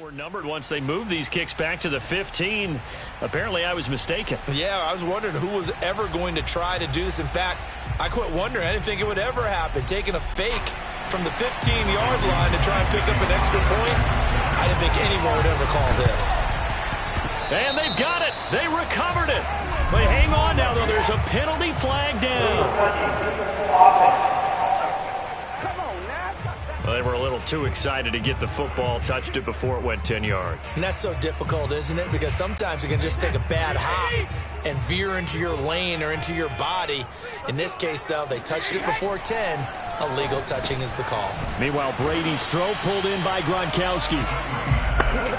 We're numbered once they move these kicks back to the 15. Apparently, I was mistaken. Yeah, I was wondering who was ever going to try to do this. In fact, I quit wondering. I didn't think it would ever happen. Taking a fake from the 15-yard line to try and pick up an extra point, I didn't think anyone would ever call this. And they've got it. They recovered it. But hang on now, though. There's a penalty flag down. Well, they were a little too excited to get the football, touched it before it went 10 yards. And that's so difficult, isn't it? Because sometimes you can just take a bad hop and veer into your lane or into your body. In this case, though, they touched it before 10. Illegal touching is the call. Meanwhile, Brady's throw pulled in by Gronkowski.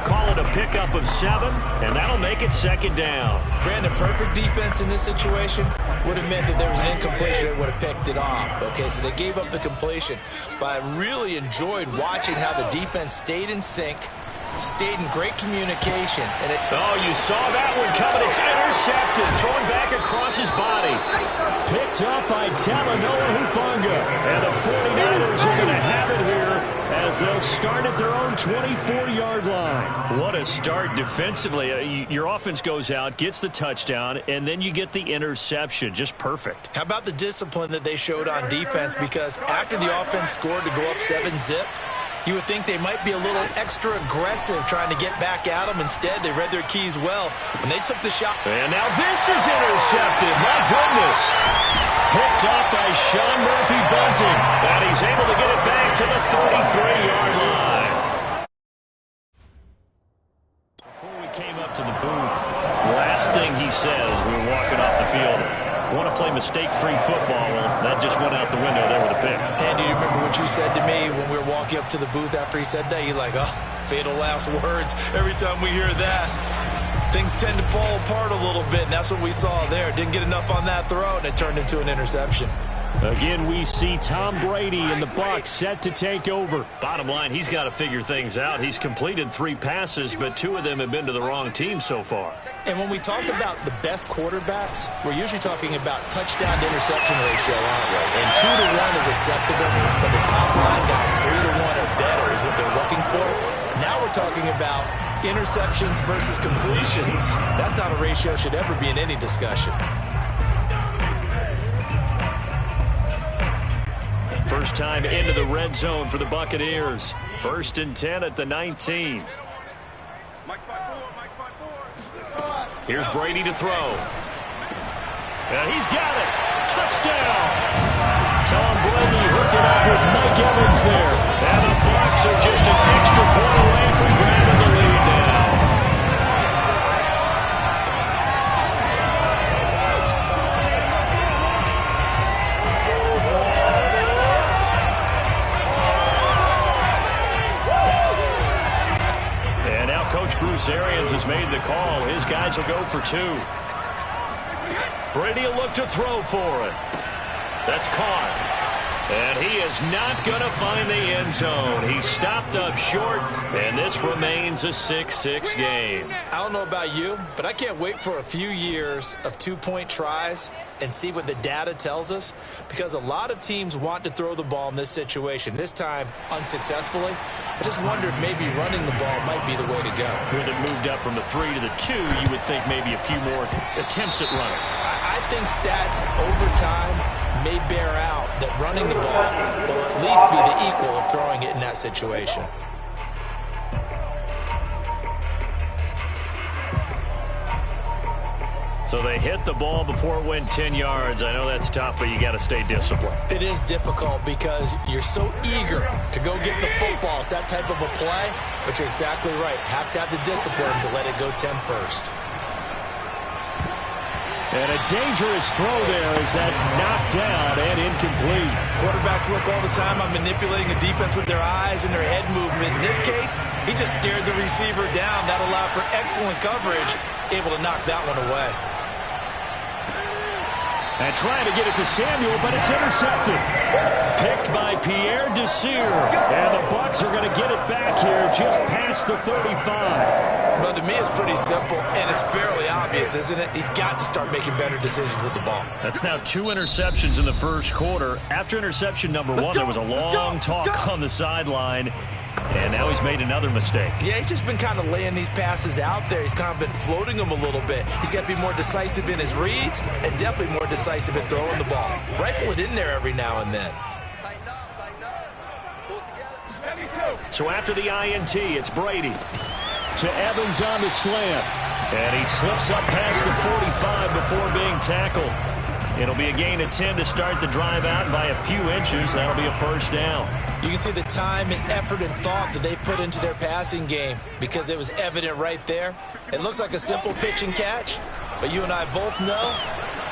Call it a pickup of 7, and that'll make it second down. Brandon, perfect defense in this situation would have meant that there was an incompletion that would have picked it off. Okay, so they gave up the completion. But I really enjoyed watching how the defense stayed in sync, stayed in great communication. And you saw that one coming. It's intercepted. Thrown back across his body. Picked up by Talanoa Hufanga. And the 49ers are going to have it here as they'll start at their own 24-yard line. What a start defensively. Your offense goes out, gets the touchdown, and then you get the interception. Just perfect. How about the discipline that they showed on defense? Because after the offense scored to go up 7-zip, you would think they might be a little extra aggressive trying to get back at them. Instead, they read their keys well when they took the shot. And now this is intercepted. My goodness. Picked up by Sean Murphy-Bunting. And he's able to get it back to the 33-yard line. Before we came up to the booth, last thing he says, we were walking off the field, want to play mistake-free football. Well, that just went out the window there with a pick. And do you remember what you said to me when we were walking up to the booth after he said that? You're like, oh, fatal last words. Every time we hear that, things tend to fall apart a little bit, and that's what we saw there. Didn't get enough on that throw, and it turned into an interception. Again, we see Tom Brady and the Bucs set to take over. Bottom line, he's got to figure things out. He's completed 3 passes, but 2 of them have been to the wrong team so far. And when we talk about the best quarterbacks, we're usually talking about touchdown to interception ratio, aren't we? And 2-to-1 is acceptable, but the top line guys, 3-to-1 or better is what they're looking for. Now we're talking about interceptions versus completions. That's not a ratio should ever be in any discussion. First time into the red zone for the Buccaneers. 1st and 10 at the 19. Here's Brady to throw. And he's got it. Touchdown. Tom Brady hooking up with Mike Evans there. And the Bucs are just an extra point away from grabbing the lead now. Bruce Arians has made the call. His guys will go for 2. Brady will look to throw for it. That's caught. And he is not going to find the end zone. He stopped up short, and this remains a 6-6 game. I don't know about you, but I can't wait for a few years of 2-point tries and see what the data tells us, because a lot of teams want to throw the ball in this situation, this time unsuccessfully. I just wonder if maybe running the ball might be the way to go. With it moved up from the 3 to the 2, you would think maybe a few more attempts at running. I think stats over time may bear out that running the ball will at least be the equal of throwing it in that situation. So they hit the ball before it went 10 yards. I know that's tough, but you got to stay disciplined. It is difficult because you're so eager to go get the football. It's that type of a play, but you're exactly right. Have to have the discipline to let it go 10 first. And a dangerous throw there as that's knocked down and incomplete. Quarterbacks work all the time on manipulating the defense with their eyes and their head movement. In this case, he just stared the receiver down. That allowed for excellent coverage, able to knock that one away. And trying to get it to Samuel, but it's intercepted. Picked by Pierre Desir. And the Bucs are going to get it back here just past the 35. But to me, it's pretty simple, and it's fairly obvious, isn't it? He's got to start making better decisions with the ball. That's now 2 interceptions in the first quarter. After interception number 1, there was a long talk on the sideline. And now he's made another mistake. Yeah, he's just been kind of laying these passes out there. He's kind of been floating them a little bit. He's got to be more decisive in his reads and definitely more decisive in throwing the ball. Rifle it in there every now and then. So after the INT, it's Brady to Evans on the slant. And he slips up past the 45 before being tackled. It'll be a gain of 10 to start the drive out by a few inches. That'll be a first down. You can see the time and effort and thought that they put into their passing game because it was evident right there. It looks like a simple pitch and catch, but you and I both know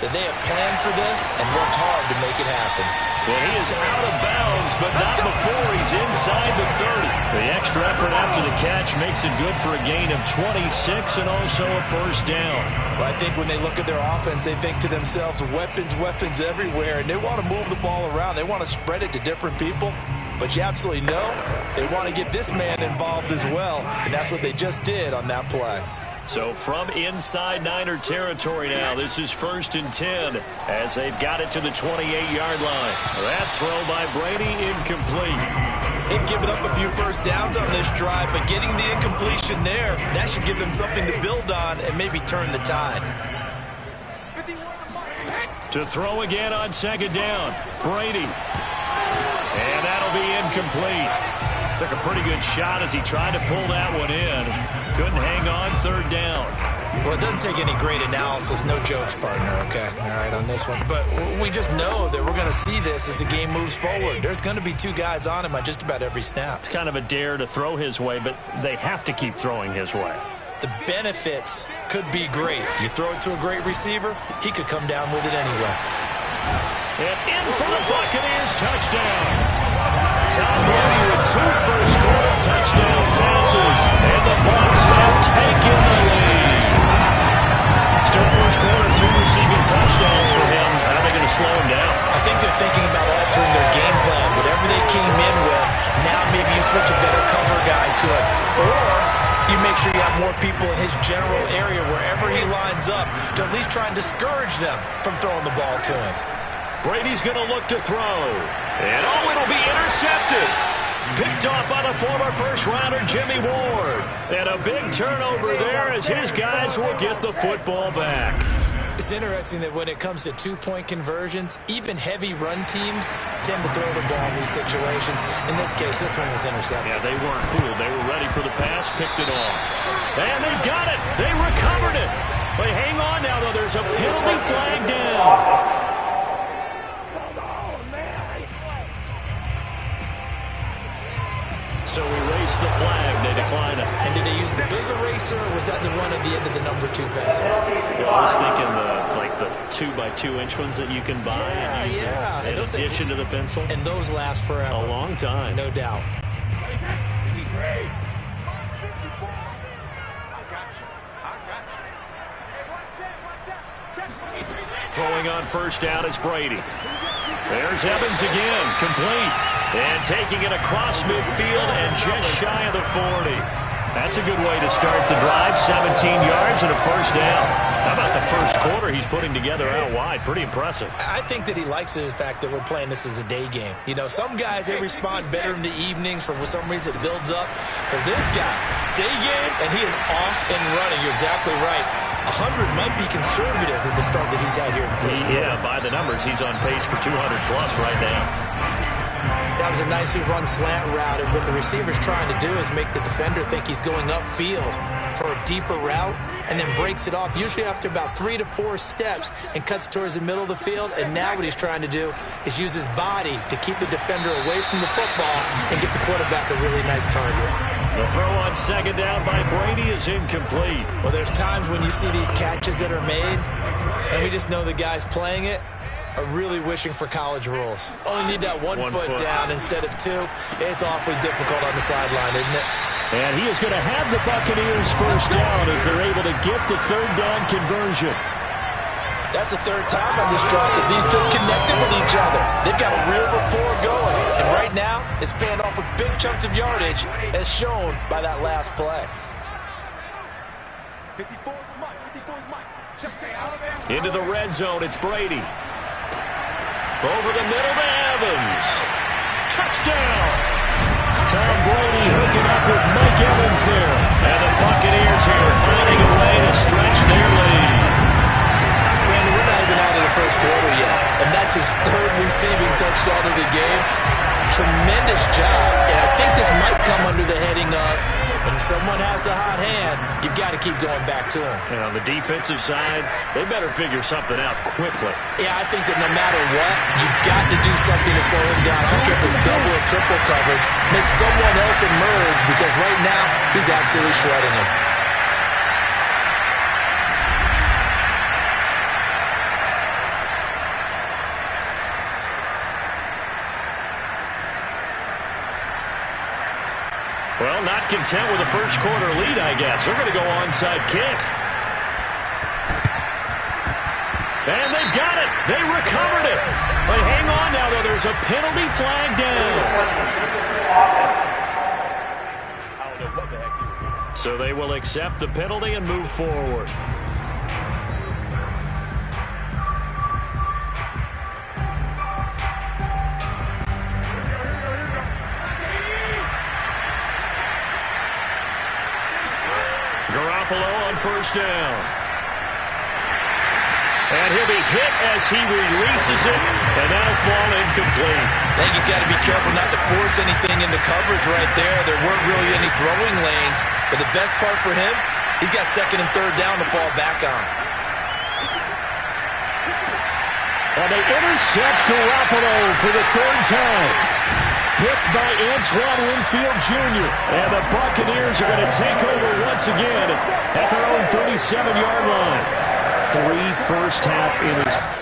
that they have planned for this and worked hard to make it happen. Well, he is out of bounds, but not before he's inside the 30. The extra effort after the catch makes it good for a gain of 26 and also a first down. Well, I think when they look at their offense, they think to themselves, weapons, weapons everywhere, and they want to move the ball around. They want to spread it to different people. But you absolutely know they want to get this man involved as well, and that's what they just did on that play. So from inside Niner territory now, this is 1st and 10 as they've got it to the 28-yard line. That throw by Brady incomplete. They've given up a few first downs on this drive, but getting the incompletion there, that should give them something to build on and maybe turn the tide. To throw again on 2nd down, Brady. And that'll be incomplete. Took a pretty good shot as he tried to pull that one in. Couldn't hang on 3rd down. Well, it doesn't take any great analysis. No jokes, partner, okay? All right, on this one. But we just know that we're going to see this as the game moves forward. There's going to be 2 guys on him on just about every snap. It's kind of a dare to throw his way, but they have to keep throwing his way. The benefits could be great. You throw it to a great receiver, he could come down with it anyway. And in for the Buccaneers, touchdown. Tom Brady with 2 first-quarter touchdown passes, and the Bucs have taken the lead. Still first quarter, 2 receiving touchdowns for him. How are they going to slow him down? I think they're thinking about altering their game plan. Whatever they came in with, now maybe you switch a better cover guy to it. Or you make sure you have more people in his general area wherever he lines up to at least try and discourage them from throwing the ball to him. Brady's going to look to throw. And it'll be intercepted. Picked off by the former first-rounder Jimmy Ward. And a big turnover there as his guys will get the football back. It's interesting that when it comes to 2-point conversions, even heavy run teams tend to throw the ball in these situations. In this case, this one was intercepted. Yeah, they weren't fooled. They were ready for the pass, picked it off. And they've got it. They recovered it. But hang on now, though. There's a penalty flag down. So erase the flag. They decline it. And did they use the big eraser, or was that the one at the end of the number 2 pencil? Well, I was thinking the 2x2-inch ones that you can buy and use in addition to the pencil. And those last forever. A long time. No doubt. Throwing on first down is Brady. There's Evans again, complete. And taking it across midfield and just shy of the 40. That's a good way to start the drive. 17 yards and a first down. How about the first quarter he's putting together out wide? Pretty impressive. I think that he likes the fact that we're playing this as a day game. You know, some guys, they respond better in the evenings. For some reason, it builds up. For this guy, day game, and he is off and running. You're exactly right. 100 might be conservative with the start that he's had here in the first quarter. Yeah, by the numbers, he's on pace for 200-plus right now. That was a nicely run slant route, and what the receiver's trying to do is make the defender think he's going upfield for a deeper route, and then breaks it off, usually after about 3 to 4 steps, and cuts towards the middle of the field. And now what he's trying to do is use his body to keep the defender away from the football and get the quarterback a really nice target. The throw on second down by Brady is incomplete. Well, there's times when you see these catches that are made, and we just know the guys playing it are really wishing for college rules. Only need that one foot down instead of 2. It's awfully difficult on the sideline, isn't it? And he is going to have the Buccaneers first down as they're able to get the third down conversion. That's the 3rd time on this drive that these 2 connected with each other. They've got a real rapport going. And right now, it's paying off with big chunks of yardage, as shown by that last play. Into the red zone, it's Brady. Over the middle to Evans. Touchdown! Tom Brady Evans there. And the Buccaneers here finding a way to stretch their lead. And we're not even out of the first quarter yet. And that's his third receiving touchdown of the game. Tremendous job. And I think this might come under the heading of, when someone has the hot hand, you've got to keep going back to him. And on the defensive side, they better figure something out quickly. Yeah, I think that no matter what, you've got to do something to slow him down. I don't care if it's double or triple coverage. Make someone else emerge, because right now, he's absolutely shredding him. Well, not content with a first quarter lead, I guess. They're going to go onside kick. And they've got it. They recovered it. But hang on now, though. There's a penalty flag down. So they will accept the penalty and move forward. Garoppolo on first down. And he'll be hit as he releases it, and that'll fall incomplete. I think he's got to be careful not to force anything into coverage right there. There weren't really any throwing lanes, but the best part for him, he's got second and third down to fall back on. And they intercept Garoppolo for the third time. Picked by Antoine Winfield Jr. And the Buccaneers are going to take over once again at their own 37-yard line. 3 first-half interceptions.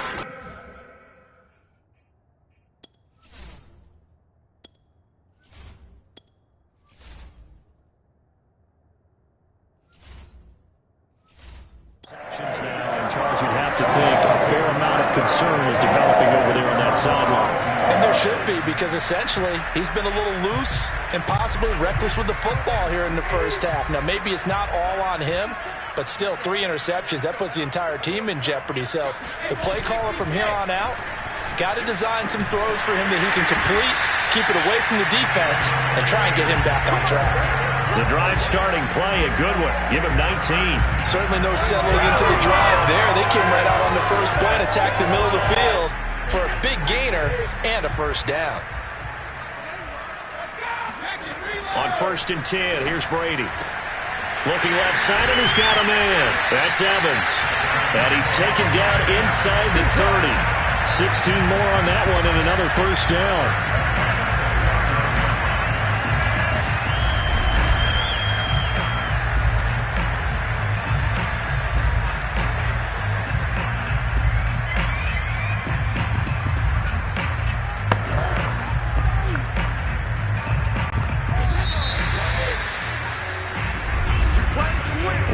Now, and Charles, you'd have to think a fair amount of concern is developing over there on that sideline. And there should be, because essentially he's been a little loose and possibly reckless with the football here in the first half. Now, maybe it's not all on him, but still 3 interceptions. That puts the entire team in jeopardy. So the play caller from here on out got to design some throws for him that he can complete, keep it away from the defense, and try and get him back on track. The drive starting play, a good one. Give him 19. Certainly no settling into the drive there. They came right out on the first play and attacked the middle of the field for a big gainer and a first down. On 1st and 10, here's Brady. Looking left side, and he's got him in. That's Evans. And he's taken down inside the 30. 16 more on that one and another first down.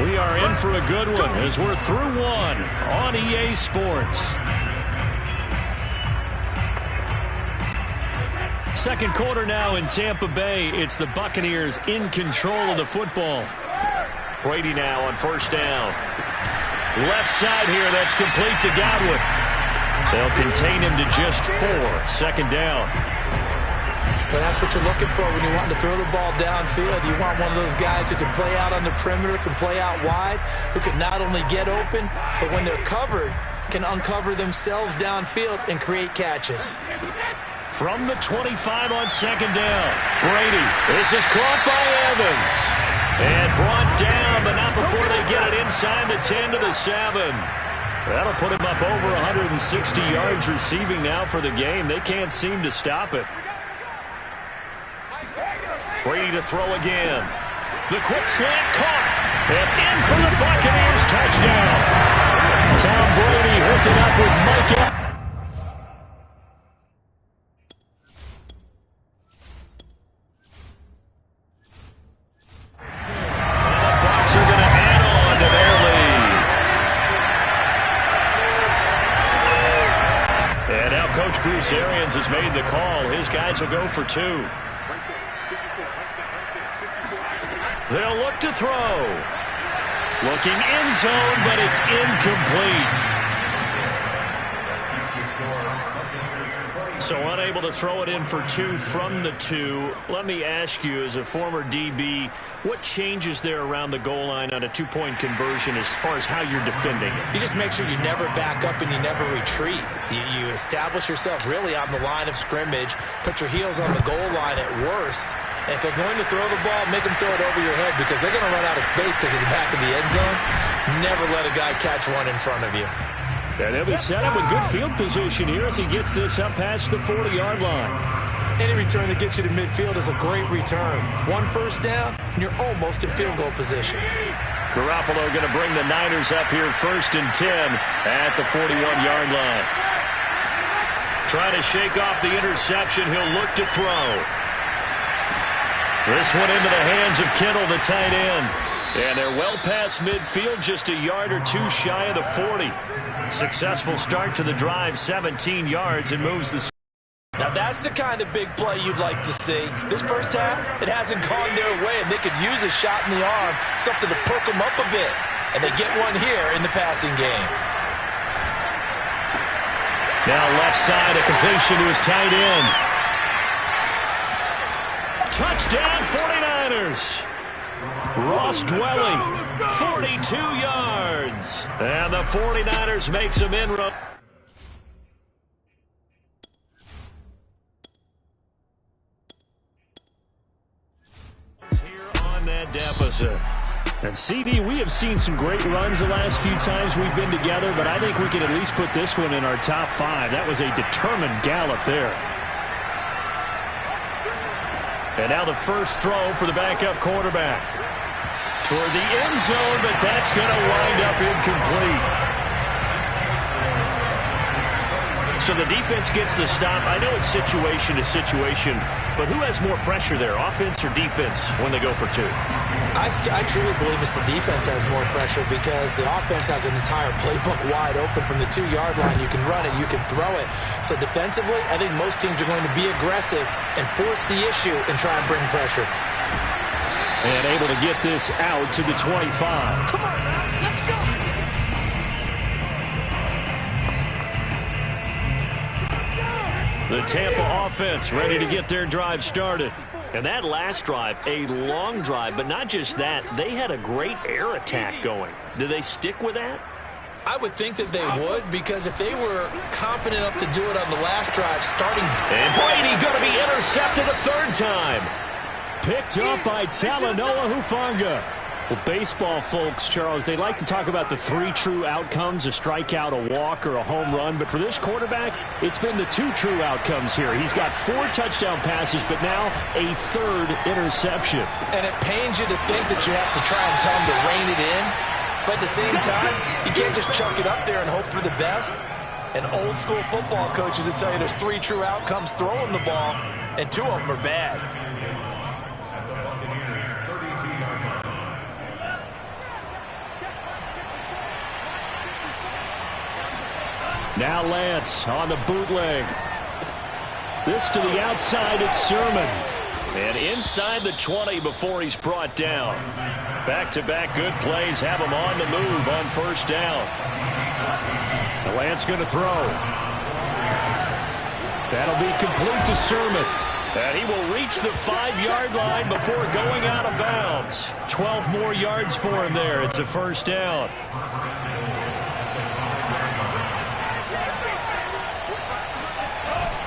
We are in for a good one as we're through one on EA Sports. Second quarter now in Tampa Bay. It's the Buccaneers in control of the football. Brady now on first down. Left side here, that's complete to Godwin. They'll contain him to just 4. Second down. But that's what you're looking for when you want to throw the ball downfield. You want one of those guys who can play out on the perimeter, can play out wide, who can not only get open, but when they're covered, can uncover themselves downfield and create catches. From the 25 on second down, Brady. This is caught by Evans. And brought down, but not before they get it inside the 10 to the 7. That'll put him up over 160 yards receiving now for the game. They can't seem to stop it. Brady to throw again. The quick slant caught. And in for the Buccaneers touchdown. Tom Brady hooking up with Mike Evans. Coach Bruce Arians has made the call. His guys will go for 2. They'll look to throw. Looking end zone, but it's incomplete. So unable to throw it in for 2 from the 2. Let me ask you, as a former DB, what changes there around the goal line on a 2-point conversion as far as how you're defending it? You just make sure you never back up and you never retreat. You establish yourself really on the line of scrimmage, put your heels on the goal line at worst, and if they're going to throw the ball, make them throw it over your head because they're going to run out of space because of the back of the end zone. Never let a guy catch one in front of you. And he'll be set up with good field position here as he gets this up past the 40-yard line. Any return that gets you to midfield is a great return. 1 first down, and you're almost in field goal position. Garoppolo going to bring the Niners up here 1st and 10 at the 41-yard line. Trying to shake off the interception. He'll look to throw. This one into the hands of Kittle, the tight end. And they're well past midfield, just a yard or 2 shy of the 40. Successful start to the drive, 17 yards, and moves the... Now that's the kind of big play you'd like to see. This first half, it hasn't gone their way, and they could use a shot in the arm, something to perk them up a bit. And they get one here in the passing game. Now left side, a completion to his tight end. Touchdown, 49ers. Ross Dwelly, 42 yards. And the 49ers make some inroads. Here on that deficit. And CD, we have seen some great runs the last few times we've been together, but I think we can at least put this one in our top 5. That was a determined gallop there. And now the first throw for the backup quarterback. Toward the end zone, but that's going to wind up incomplete. So the defense gets the stop. I know it's situation to situation, but who has more pressure there, offense or defense, when they go for 2? I truly believe it's the defense has more pressure because the offense has an entire playbook wide open from the 2-yard line. You can run it, you can throw it. So defensively, I think most teams are going to be aggressive and force the issue and try and bring pressure. And able to get this out to the 25. Come on, man. Let's go. The Tampa offense ready to get their drive started. And that last drive, a long drive, but not just that. They had a great air attack going. Do they stick with that? I would think that they would, because if they were confident enough to do it on the last drive, starting... And Brady going to be intercepted a 3rd time. Picked up by Talanoa Hufanga. Well, baseball folks, Charles, they like to talk about the 3 true outcomes, a strikeout, a walk, or a home run. But for this quarterback, it's been the 2 true outcomes here. He's got 4 touchdown passes, but now a 3rd interception. And it pains you to think that you have to try and tell him to rein it in. But at the same time, you can't just chuck it up there and hope for the best. And old school football coaches will tell you there's 3 true outcomes throwing the ball, and 2 of them are bad. Now Lance on the bootleg. This to the outside, it's Sermon. And inside the 20 before he's brought down. Back-to-back good plays have him on the move on 1st down. The Lance going to throw. That'll be complete to Sermon. And he will reach the 5-yard line before going out of bounds. 12 more yards for him there. It's a 1st down.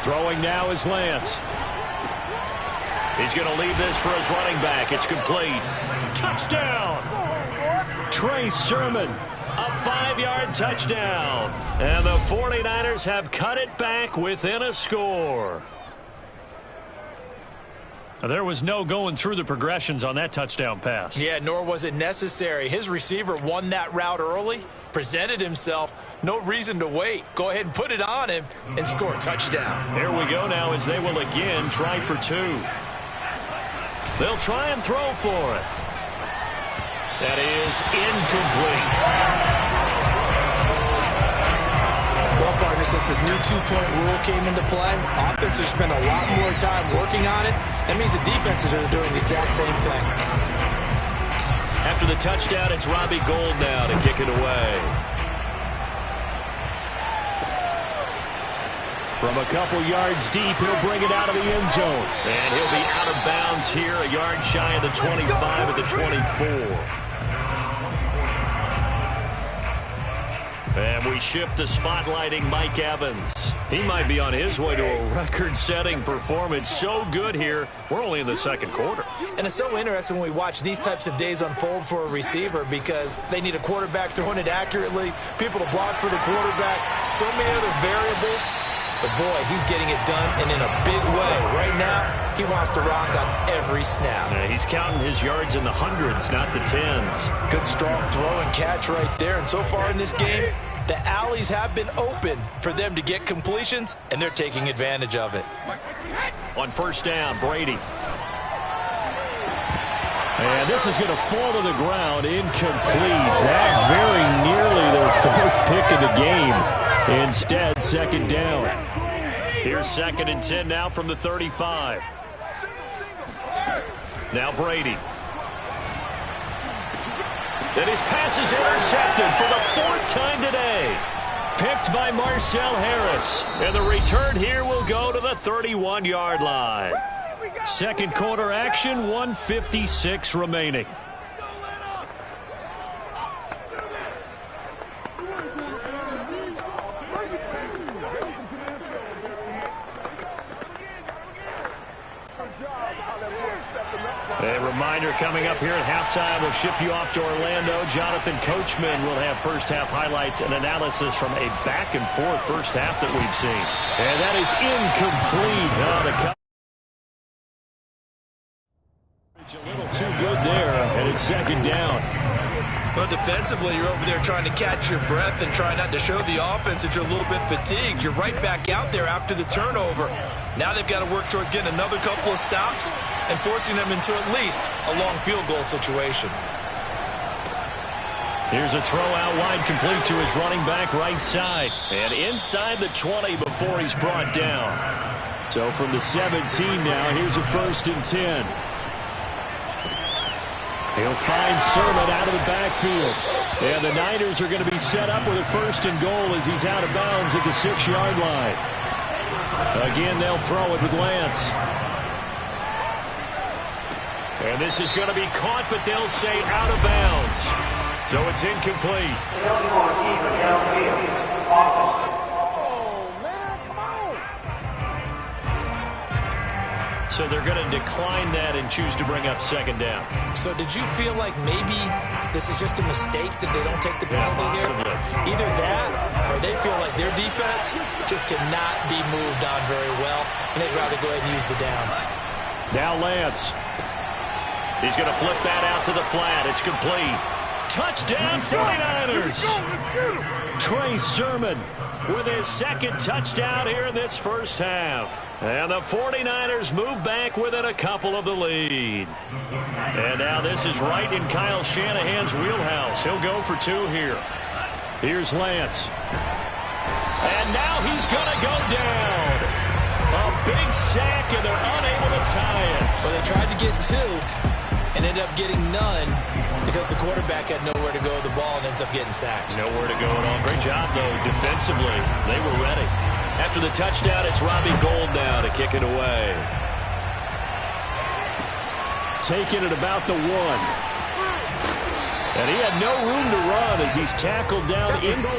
Throwing now is Lance. He's going to leave this for his running back. It's complete. Touchdown! Trey Sermon, a 5-yard touchdown. And the 49ers have cut it back within a score. There was no going through the progressions on that touchdown pass. Yeah, nor was it necessary. His receiver won that route early, presented himself. No reason to wait. Go ahead and put it on him and score a touchdown. Here we go now as they will again try for 2. They'll try and throw for it. That is incomplete. Well, partner, since this new 2-point rule came into play, offenses spend a lot more time working on it. That means the defenses are doing the exact same thing. After the touchdown, it's Robbie Gould now to kick it away. From a couple yards deep, he'll bring it out of the end zone. And he'll be out of bounds here, a yard shy of the 25 at the 24. And we shift to spotlighting Mike Evans. He might be on his way to a record-setting performance. So good here. We're only in the second quarter. And it's so interesting when we watch these types of days unfold for a receiver because they need a quarterback throwing it accurately, people to block for the quarterback, so many other variables. But, boy, he's getting it done, and in a big way. Right now, he wants to rock on every snap. Yeah, he's counting his yards in the hundreds, not the tens. Good, strong throw and catch right there. And so far in this game, the alleys have been open for them to get completions, and they're taking advantage of it. On first down, Brady. And this is going to fall to the ground, incomplete. That very nearly their fourth pick of the game. Instead, second down. Here's 2nd and 10 now from the 35. Now Brady. And his pass is intercepted for the 4th time today. Picked by Marcel Harris. And the return here will go to the 31-yard line. Second quarter action, 1:56 remaining. A reminder coming up here at halftime, we'll ship you off to Orlando. Jonathan Coachman will have first half highlights and analysis from a back-and-forth first half that we've seen. And that is incomplete. A little too good there, and it's second down. Well, defensively, you're over there trying to catch your breath and try not to show the offense that you're a little bit fatigued. You're right back out there after the turnover. Now they've got to work towards getting another couple of stops and forcing them into at least a long field goal situation. Here's a throw out wide, complete to his running back right side. And inside the 20 before he's brought down. So from the 17 now, here's a 1st and 10. He'll find Sermon out of the backfield. And the Niners are going to be set up with a 1st and goal as he's out of bounds at the 6-yard line. Again, they'll throw it with Lance. And this is going to be caught, but they'll say out of bounds. So it's incomplete. So they're going to decline that and choose to bring up second down. So did you feel like maybe this is just a mistake that they don't take the penalty here? Either that or they feel like their defense just cannot be moved on very well, and they'd rather go ahead and use the downs. Now Lance. He's going to flip that out to the flat. It's complete. Touchdown 49ers. Trey Sermon with his 2nd touchdown here in this first half. And the 49ers move back within a couple of the lead. And now this is right in Kyle Shanahan's wheelhouse. He'll go for 2 here. Here's Lance. And now he's going to go down. A big sack, and they're unable to tie it. Well, they tried to get 2 and ended up getting none because the quarterback had nowhere to go with the ball and ends up getting sacked. Nowhere to go at all. Great job, though, defensively. They were ready. After the touchdown, it's Robbie Gould now to kick it away. Taking it about the 1. And he had no room to run as he's tackled down inside.